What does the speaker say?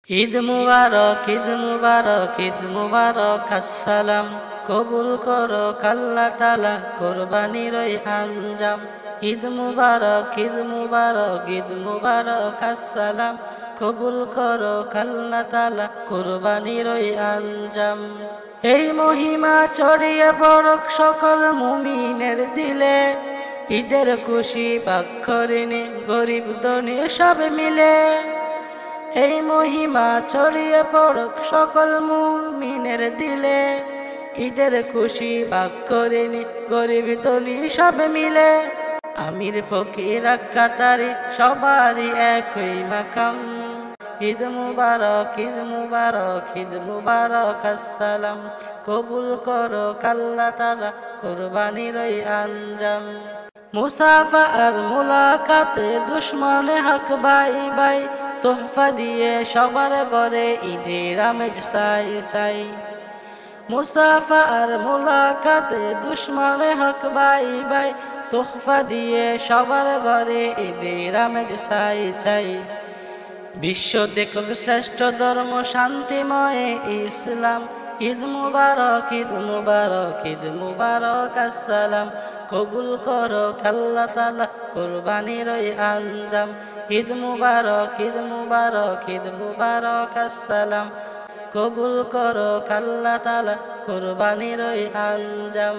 ঈদ মুবারক, ঈদ মুবারক, ঈদ মুবারক, আসসালাম কবুল করো আল্লাহ তাআলা কুরবানির ওই আঞ্জাম। ঈদ মুবারক, ঈদ মুবারক, ঈদ মুবারক, আসসালাম কবুল করো আল্লাহ তাআলা কুরবানির ওই আঞ্জাম। এই মহিমা ছড়িয়ে পড়ুক সকল মুমিনের দিলে, ঈদের খুশি ভাগ করে নে গরিব ধনী সব মিলে। এই মহিমা ছড়িয়ে পড়ুক সকল মুমিনের দিলে, ঈদের খুশি ভাগ করে নি গরিব ধনী সব মিলে। আমির ফকির কাতারি সবারই একই মাকাম। ঈদ মুবারক, ঈদ মুবারক, ঈদ মুবারক, আসসালাম কবুল করো আল্লাহ তাআলা কুরবানির ওই আঞ্জাম। মুসাফা আর মুলাকাতে দুশ্মনে হক বাই বাই, তোহফা দিয়ে সবার ঘরে ঈদের আমেজ সাই সাই। মুসাফা আর মুলাকাতে দুশ্মনে হক বাই বাই, তোহফা দিয়ে সবার ঘরে ঈদের আমেজ সাই সাই। বিশ্ব দেখুক শ্রেষ্ঠ ধর্ম শান্তিময় ইসলাম। ঈদ মুবারক, ঈদ মুবারক, ঈদ মুবারক, আসসালাম কবুল করো আল্লাহ তাআলা কুরবানির ওই আঞ্জাম। ঈদ মুবারক, ঈদ মুবারক, ঈদ মুবারক, আসসালাম কবুল করো আল্লাহ তাআলা কুরবানির ওই আঞ্জাম।